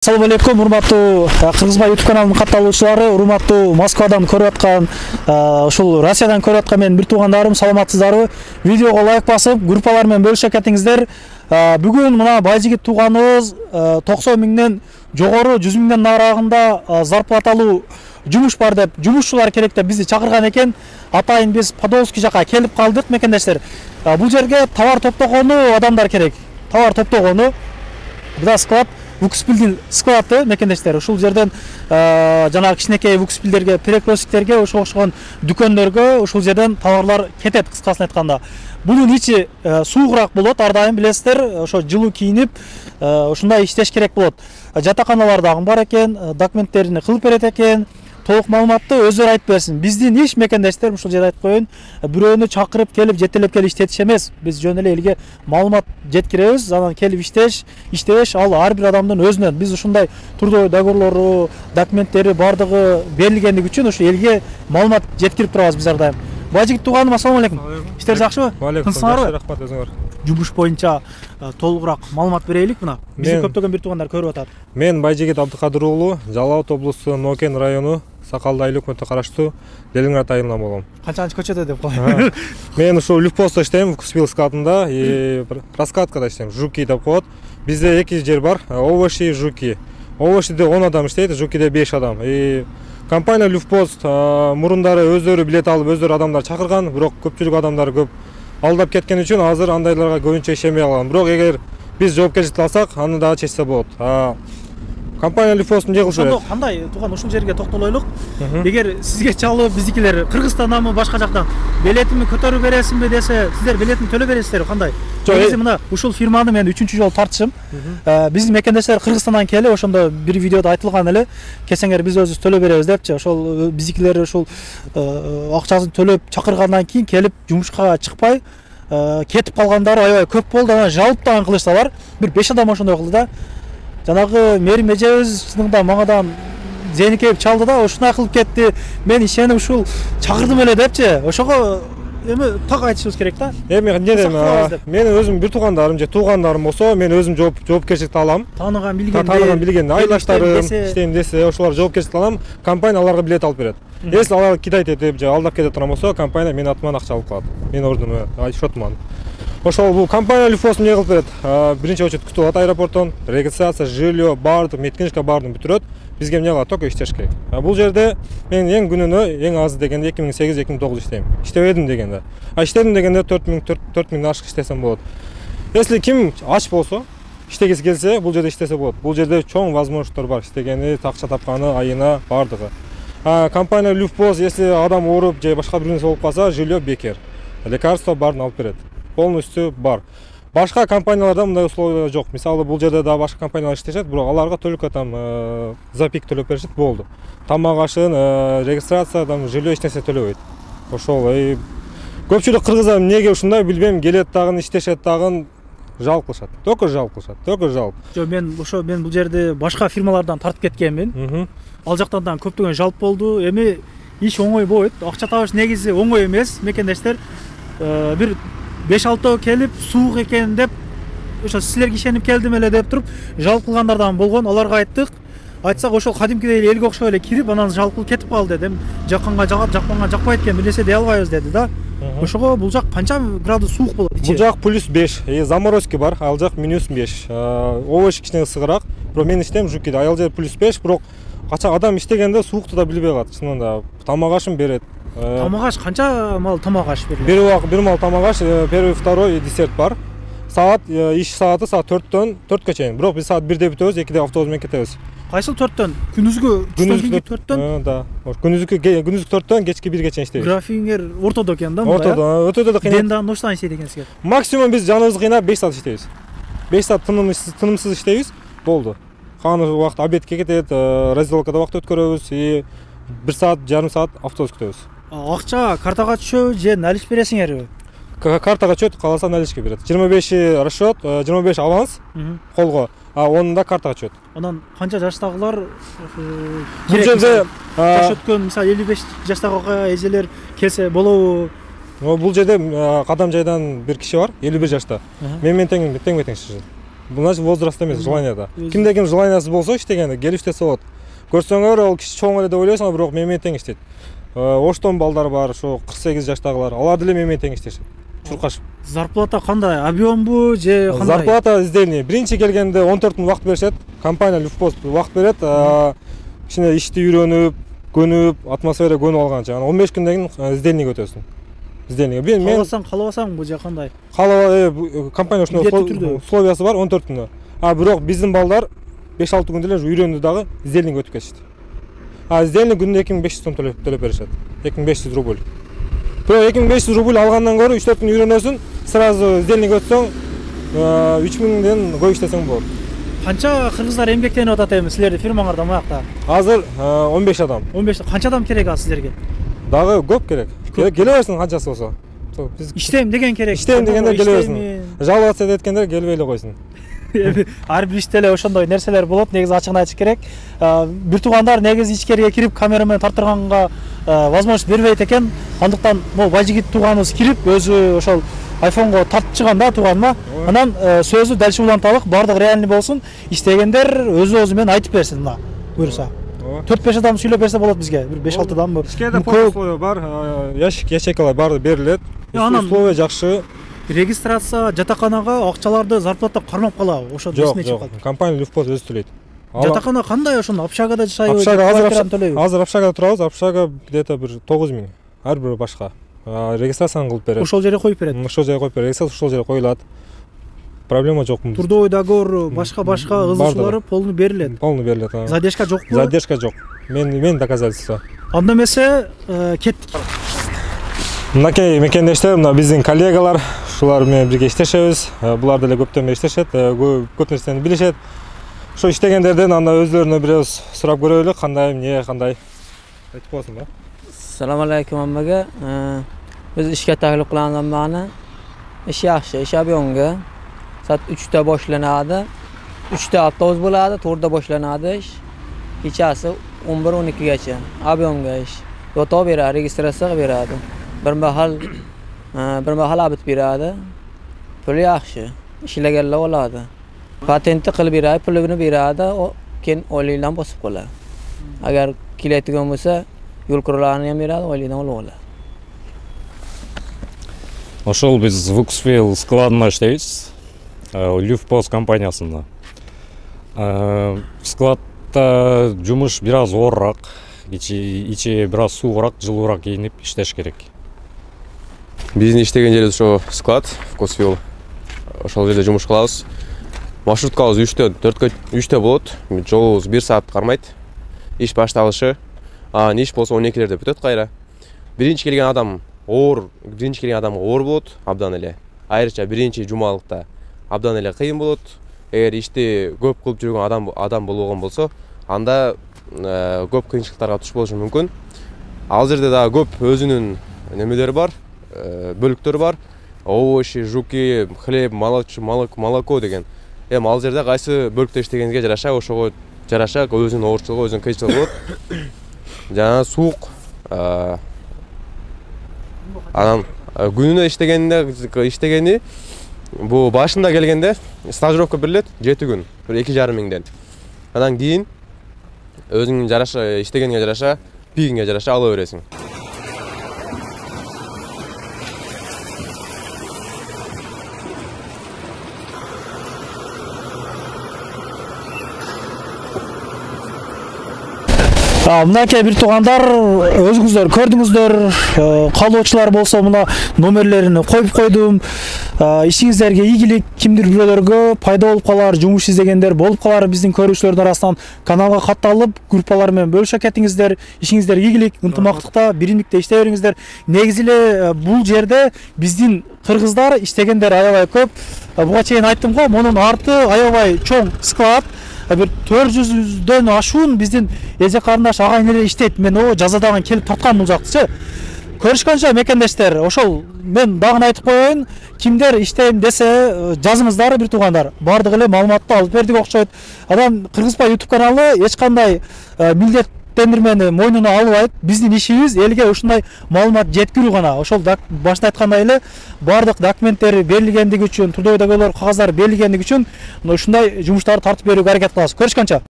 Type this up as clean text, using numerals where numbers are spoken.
Assalamu алейкум, урматтуу Кыргызбай YouTube каналынын катталуучулары, урматтуу Москвадан көрүп аткан, ушул Россиядан көрүп аткан менин бир туугандарым, саламатсыздарбы? Видеого лайк басып, группалар менен бөлүшө кетиңиздер. Бүгүн мына байжигит тууганыбыз 90 миңден жогору 100 миңден нарагында зарплаталуу жумуш бар деп, жумушчулар керек деп бизди чакырган экен. Атайын биз Подольский жака келип калдык, мекендештер. Бул жерге товар топтогону адамдар керек. Товар топтогону. Буда склад Вукспилдин склады, мекендештер. Ушул жерден жанагы кичинекей вукспилдерге, перекрестиктерге, ошого окшогон дүкөндөргө ушул жерден товарлар кетет, кыскасын айтканда. Бунун ичи суугураак болот, ар дайым билесиздер, ошо жылуу кийинип, ушундай иштеш керек болот. Жатаканалар дагы бар экен, документтерин кылып берет экен. Толук маалыматты өздөрү айтып берсин. Биздин иш, мекендештер, ушул жерде айтып коеюн, бирөөнү чакырып келип, жетелеп келип иштетиш эмес. Биз жөн эле элге маалымат жеткиребиз, анан келип иштеш, ал ар бир адамдын өзүнөн. Биз ушундай трудовой договорлору, документтери бардыгы берилгендиги үчүн ушу элге маалымат жеткирип турабыз биз ар дайым. Байжигит тууганым, ассаламу алейкум. Иштер жакшыбы? Тынчсыңарбы? Рахмат, өзүңөр. Жумуш боюнча толугураак маалымат берелик мына. Бизди көптөгөн бир туугандар көрүп атат. Мен Байжигит Абдыкадыр уулу, Жалал Абад облусу Нокен району Сакалды айыл өкмөтүнө караштуу Ленинград айылынан болом. Канчанчы көчөдө деп коеюн. Мен ушул Люфпостто иштейм, Вукспил складында, раскаткада иштейм, Жуки деп коет. Бизде эки жер бар, Овощи, Жуки. Овощиде 10 адам иштейт, Жукиде 5 адам. Компания Люфпост мурундары өздөрү билет алып, өздөрү адамдар чакырган, бирок көпчүлүк адамдар көп алдап кеткен үчүн азыр андайларга көбүнчө ишенбей калган. Бирок эгер биз жоопкерчиликти алсак, аны дагы чечсе болот. Компания Люфпосттун же кылышы. Ошондо кандай тууган ушул жерге токтолойлук. Эгер сизге чалып биздикилер Кыргызстанданбы, башка жактан билетимди көтөрүп бересизби десе, сиздер билетин төлөп бересиздерби, кандай? Негизи мына ушул фирманы мен 3-чү жолу тартышым. Биздин мекендештер Кыргызстандан келип, ошондо бир видеодо айтылган эле, келсеңер биз өзүбүз төлөп беребиз депчи. Ошол биздикилер ушул акчасын төлөп чакыргандан кийин келип жумушка чыкпай кетип калгандары аябай көп болду. Анан жалып дагы кылышса бар. Бир 5 адам ошондой кылды да. Жанагы мэрим эжебиз чынында маңадан зейникейип чалды да, ушундай кылып кетти. Мен ишенип ушул чакырдым эле депчи. Ошого эми так айтышыбыз керек да. Эми эмне дейм, менин өзүм бир туугандарым же туугандарым болсо, мен өзүм жоопкерчиликти алам. Тааныган билген, айлаштарым иштейм десе, ошолор жоопкерчиликти алам. Компания аларга билет алып берет. Если алар кидайт этип же алдап кете турган болсо, компания менин атыман акча алып калат. Менин ордума, шотуман. Ошол бул компания Люфпост эмне кылып берет? Биринчи очередь күтүп алат аэропорттон, регистрация, жилье, бардык, медкнижка баарын бүтүрөт. Бизге эмне калат? Только иштеш керек. Бул жерде мен эң күнүнө эң аз дегенде 2008-2009 иштейм. Иштебедим дегенде. Иштедим дегенде 4000 ашык иштесем болот. Если ким ач болсо, иштегиси келсе, бул жерде иштесе болот. Бул жерде чоң возможностьтор бар. Иштегени, акча тапканы, айына бардыгы. Компания Люфпост, если адам ооруп же башка бир нерсе болуп калса, жилье бекер. Лекарство баарын алып берет. Полностью бар. Башка компанияларда мындай условия жок. Мисалы бул жерде да башка компаниялар иштешет, бирок аларга только там запик төлөп беришет, болду. Тамак ашын, регистрация, там жилье эч нерсе төлөбөйт. Ошол көпчүлүк кыргыздар эмнеге ушундай билбейм, келет дагы иштешет дагы жалп кылышат. Только жалп. Жок, мен бул жерде башка фирмалардан тартып кеткенмин. Ал жактан да көптөгөн жалп болду. Эми иш оңой болбойт. Акча табыш негизи оңой эмес, мекендештер. Бир 5-6 келип суук экен деп, ошо силерге ишенип келдим эле деп туруп жалп кылгандардан болгон. Аларга айттык. Айтсак ошол кадимкидей элге окшой эле кирип, анан жалп кылып кетип калды дедим. Жакканга жагат, жакпаганга жакпайт экен, бир нерсе дей албайбыз деди да. Ошого бул жак канча градус суук болот ичи? Бул жак +5, заморозки бар, ал жак -5. Овощ кичине ысыгыраак. Бирок мен иштейм Жукиде, аял жер +5, бирок качан адам иштегенде суукту да билбей калат. Чынында тамак ашын берет. Тамак аш канча мал тамак аш берилет? Бир мал тамак аш, первый, второй десерт бар. Саат иш сааты саат 4-төн 4кө чейин. Бирок биз саат 1де бүтөбүз, 2де автобус менен кетебиз. Кайсыл 4төн? Күнүзгү 4төн? Да. Күнүзгү 4төн кечки 1ге чейин иштейбиз. Графиңер ортодо экен да, мында. Ортодо, өтөдө да кыйнап. Дендан ночтан иштейт экенсиңер. Максимум биз жаныбызды кыйнап 5 саат иштейбиз. 5 саат тынымсыз иштейбиз, болду. Калган убакыт обедке кетет, разделкада убакыт өткөрөбүз, 1 саат, жарым саат автобус күтөбүз. Акча картага түшөбү же налич бересиңерби? Картага түшөт, кааласа наличке берет. 25 расчет, 25 аванс колго, 10 да картага түшөт. Анан канча жаштагылар бул жерде өткөн, мисалы 55 жаштагы эжелер келсе болобу? Бул жерде Кадам жайдан бир киши бар, 51 жашта. Мен тең иштешет. Бул значит возраст эмес, желанияда. Кимде ким желаниясы болсо иштегенде келип иштесе болот. Көрсөңөр ал киши чоң эле деп ойлойсуң, а бирок менен тең иштейт. Оштон балдар бар, ошо 48 жаштагылар. Алар деле менен тең иштешет. Чуркашып. Зарплата кандай? Объембу же кандай? Зарплата издельный. Биринчи келгенде 14 күн убакыт беришет. Компания Люфпост убакыт берет. Кичине ишти үйрөнүп, көнүп, атмосфера көнүп алганча. Анан 15 күндөн кийин издельный өтөсүң. Издельный. Мен Каалабасаң бу же кандай? Компания ошондой условиясы бар 14 күндө. А бирок биздин балдар 5-6 күндө эле үйрөндү дагы издельный өтүп кетишти. Издельный күнүнө 2500 сом төлөп беришет. 2500 рубль. Бирок 2500 рубль алгандан көрө 3-4 күн үйрөнөсүң, сразу издельный өтсөң 3000ден көп иштесең болот. Канча кыргыздар эмгектенип атат эми силердин фирмаңарда мыякта? Азыр 15 адам. 15. Канча адам керек а силерге? Дагы көп керек. Келе берсин канчасы болсо. Иштейм деген керек. Иштейм дегендер келе берсин. Жаловаться эткендер келбей эле койсун. Ар бир иште эле ошондой нерселер болот. Негизи ачыгын айтыш керек. Бир туугандар негизи ичкериге кирип камера менен тартырганга возможность бербейт экен. Андыктан могу бажигит тууганыбыз кирип өзү ошол айфонго тартчыган да тууганыма. Анан сөзү дәл уланталык, бардык реальный болсун. Иштегендер өзү менен айтып берсин мына буюрса. 4-5 адам сүйлөп берсе болот бизге. Бир 5-6 адамбы. Ишкеде условия бар, ячейкалар баары берилет. Условия жакшы. Регистрация, жатаканага акчаларды зарплата кармап калабы? Ошо эсине чыгып калды. Компания Люфпост өзү төлөйт. Жатакана кандай ошондо? Общагада жашайбы? Азыр общагада турабыз. Общага где-то бир 9000. Ар бир башка. Регистрацияны кылып берет. Ошол жерге коюп берет. Ошол жерге коюп берет. Регистрация ошол жерге коюлат. Проблема жок. Трудовой договор, башка ызышуулары полный берилет. Полный берилет. Задержка жокпу? Задержка жок. Мен доказательство. Анда эмесе кеттик. Мынакей мекендештер, мына биздин коллегалар, ушулар менен бирге иштешебиз. Булар деле көптөн бери иштешет, көп нерсени билишет. Ошо иштегендерден анда өзлөрүнө бир сурап көрөлү, кандай, эмне, кандай. Айтып коесуң ба? Assalomu alaykum hammaga. Biz ishga taklif qilingan ma'ni ish yaxshi, ish объемga. Soat 3 da boshlanadi. 3 ta avtobus bo'ladi, 4 da boshlanadi ish. Kechasi 11-12 gacha объемga ish. Yotoq beradi, registratsiya beradi. Bir mahal abit beradi. Puli yaxshi. Ishlaganlar oladi. Patentni qilib beradi, pulini beradi, keyin oylikdan bosib qoladi. Agar kelayotgan bo'lsa, yo'l quralarini ham beradi, oylikdan olib oladi. Ошол биз Вуксвилл складында иштейбиз. Люфпост компаниясында. Складда жумуш бир аз оорураак, ичи бир аз суугураак, жылуураак кийинип иштеш керек. Биздин иштеген жерибиз ошо склад, Вуксвилл. Ошол жерде жумуш кылабыз. Маршруткабыз 3-тө болот. Жолубуз 1 саат кармайт. Иш башталышы. Иш болсо 12-лерде бүтөт кайра. Биринчи келген адамга оор болот, абдан эле. Айрыча биринчи жумалыкта абдан эле кыйын болот. Эгер ишти көп кылып жүргөн адам болгон болсо, анда көп кыйынчылыктарга туш болушу мүмкүн. Ал жерде дагы көп өзүнүн немелери бар, бөлүктөрү бар. Овощи, жуки, хлеб, молоко деген. Ал жерде кайсы бөлүктө иштегенге жараша, ошого жараша өзүнүн оорчулугу, өзүнүн кыйынчылыгы болот. Жана суук. Анан күнүнө иштегени бу башында келгенде стажировка берилет 7 күн, 2,5 миңден. Анан кийин өзүңүн жараша иштегенге жараша, пигиңге жараша ала бересиң. Мынакей бир туугандар өзүңүздөр көрдүңүздөр, каалоочулар болсо мына номерлерини коюп койдум. Ишиңиздерге ийгилик, кимдир бирөөлөргө пайда болуп калар, жумуш издегендер болуп калар, биздин көрүүчүлөрдүн арасынан каналга катталып, группалар менен бөлүшө кетиңиздер. Ишиңиздерге ийгилик, ынтымактыкта, биримдикте иштей бериңиздер. Негизи эле бул жерде биздин кыргыздар иштегендер аябай көп. Буга чейин айттым го, мунун арты аябай чоң склад. Бир 400дөн ашуун биздин эже карындаш ага энелер иштейт. Мен жазадан келип тарткан бул жактычы. Көрүшкөнчө мекендештер, ошол мен дагы айтып коеюн, кимдер иштейм десе жазыңыздар бир туугандар. Бардыгы эле маалыматты алып бердик окшойт. Адам Кыргызбай YouTube каналы эч кандай милдет тендермени мойнуна албайт. Биздин ишибиз элге ушундай маалымат жеткирүү гана. Ошол башта айткандай эле бардык документтери берилгендиги үчүн, трудовой договор кагаздары берилгендиги үчүн ушундай жумуштарды тартып берүүгө аракет кылабыз. Көрүшкөнчө.